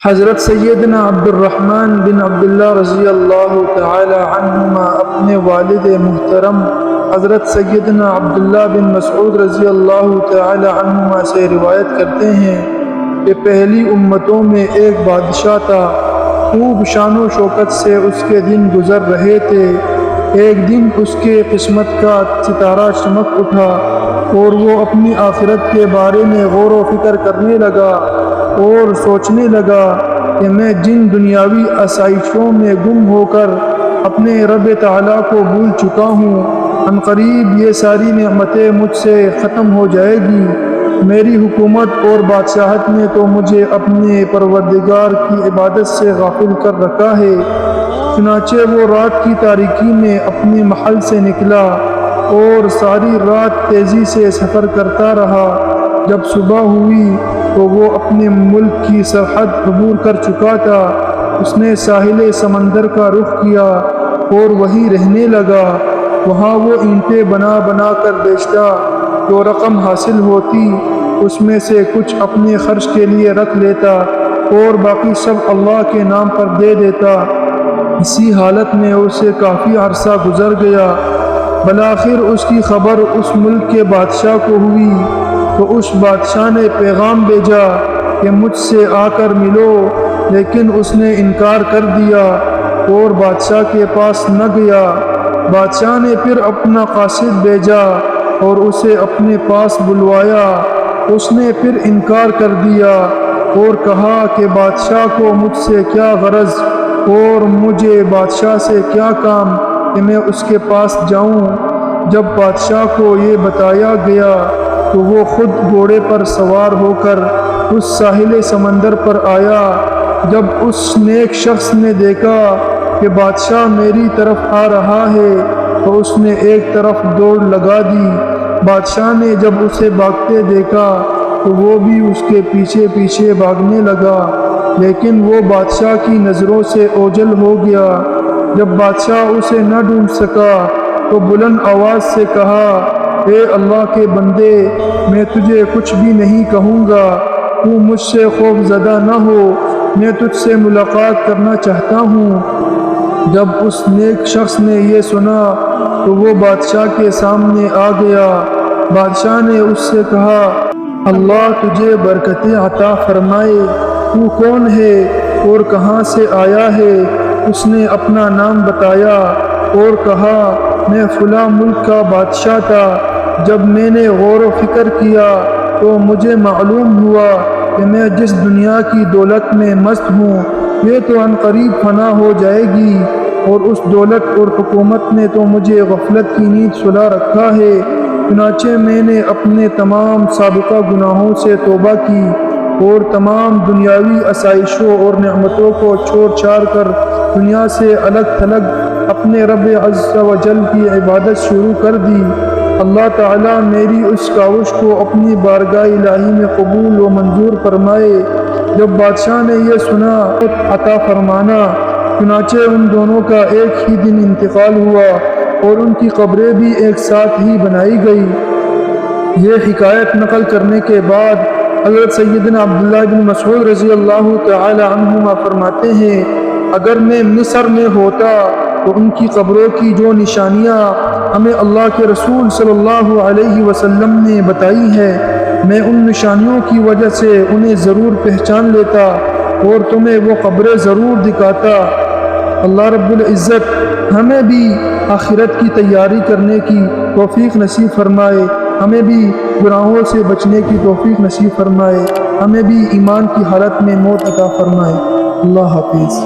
حضرت سیدنا عبد الرحمن بن عبداللہ رضی اللہ تعالی عنہما اپنے والد محترم حضرت سیدنا عبداللہ بن مسعود رضی اللہ تعالی عنہما سے روایت کرتے ہیں کہ پہلی امتوں میں ایک بادشاہ تھا، خوب شان و شوکت سے اس کے دن گزر رہے تھے۔ ایک دن اس کے قسمت کا ستارہ چمک اٹھا اور وہ اپنی آخرت کے بارے میں غور و فکر کرنے لگا اور سوچنے لگا کہ میں جن دنیاوی آسائشوں میں گم ہو کر اپنے رب تعالیٰ کو بھول چکا ہوں، عنقریب یہ ساری نعمتیں مجھ سے ختم ہو جائے گی۔ میری حکومت اور بادشاہت نے تو مجھے اپنے پروردگار کی عبادت سے غافل کر رکھا ہے۔ چنانچہ وہ رات کی تاریکی میں اپنے محل سے نکلا اور ساری رات تیزی سے سفر کرتا رہا۔ جب صبح ہوئی تو وہ اپنے ملک کی سرحد عبور کر چکا تھا۔ اس نے ساحل سمندر کا رخ کیا اور وہیں رہنے لگا۔ وہاں وہ اینٹیں بنا بنا کر بیچتا، جو رقم حاصل ہوتی اس میں سے کچھ اپنے خرچ کے لیے رکھ لیتا اور باقی سب اللہ کے نام پر دے دیتا۔ اسی حالت میں اسے کافی عرصہ گزر گیا۔ بالآخر اس کی خبر اس ملک کے بادشاہ کو ہوئی تو اس بادشاہ نے پیغام بھیجا کہ مجھ سے آ کر ملو، لیکن اس نے انکار کر دیا اور بادشاہ کے پاس نہ گیا۔ بادشاہ نے پھر اپنا قاصد بھیجا اور اسے اپنے پاس بلوایا۔ اس نے پھر انکار کر دیا اور کہا کہ بادشاہ کو مجھ سے کیا غرض اور مجھے بادشاہ سے کیا کام کہ میں اس کے پاس جاؤں۔ جب بادشاہ کو یہ بتایا گیا تو وہ خود گھوڑے پر سوار ہو کر اس ساحل سمندر پر آیا۔ جب اس نیک شخص نے دیکھا کہ بادشاہ میری طرف آ رہا ہے تو اس نے ایک طرف دوڑ لگا دی۔ بادشاہ نے جب اسے بھاگتے دیکھا تو وہ بھی اس کے پیچھے پیچھے بھاگنے لگا، لیکن وہ بادشاہ کی نظروں سے اوجھل ہو گیا۔ جب بادشاہ اسے نہ ڈھونڈ سکا تو بلند آواز سے کہا، اے اللہ کے بندے، میں تجھے کچھ بھی نہیں کہوں گا، تو مجھ سے خوف زدہ نہ ہو، میں تجھ سے ملاقات کرنا چاہتا ہوں۔ جب اس نیک شخص نے یہ سنا تو وہ بادشاہ کے سامنے آ گیا۔ بادشاہ نے اس سے کہا، اللہ تجھے برکتیں عطا فرمائے، تو کون ہے اور کہاں سے آیا ہے؟ اس نے اپنا نام بتایا اور کہا، میں فلاں ملک کا بادشاہ تھا۔ جب میں نے غور و فکر کیا تو مجھے معلوم ہوا کہ میں جس دنیا کی دولت میں مست ہوں یہ تو عنقریب فنا ہو جائے گی، اور اس دولت اور حکومت نے تو مجھے غفلت کی نیند سلا رکھا ہے۔ چنانچہ میں نے اپنے تمام سابقہ گناہوں سے توبہ کی اور تمام دنیاوی آسائشوں اور نعمتوں کو چھوڑ چھاڑ کر دنیا سے الگ تھلگ اپنے رب عز و جل کی عبادت شروع کر دی۔ اللہ تعالیٰ میری اس کاوش کو اپنی بارگاہ الہی میں قبول و منظور فرمائے۔ جب بادشاہ نے یہ سنا عطا فرمانا، چنانچہ ان دونوں کا ایک ہی دن انتقال ہوا اور ان کی قبریں بھی ایک ساتھ ہی بنائی گئی۔ یہ حکایت نقل کرنے کے بعد حضرت سیدنا عبداللہ بن مسعود رضی اللہ تعالی عنہما فرماتے ہیں، اگر میں مصر میں ہوتا تو ان کی قبروں کی جو نشانیاں ہمیں اللہ کے رسول صلی اللہ علیہ وسلم نے بتائی ہے، میں ان نشانیوں کی وجہ سے انہیں ضرور پہچان لیتا اور تمہیں وہ قبریں ضرور دکھاتا۔ اللہ رب العزت ہمیں بھی آخرت کی تیاری کرنے کی توفیق نصیب فرمائے، ہمیں بھی گناہوں سے بچنے کی توفیق نصیب فرمائے، ہمیں بھی ایمان کی حالت میں موت عطا فرمائے۔ اللہ حافظ۔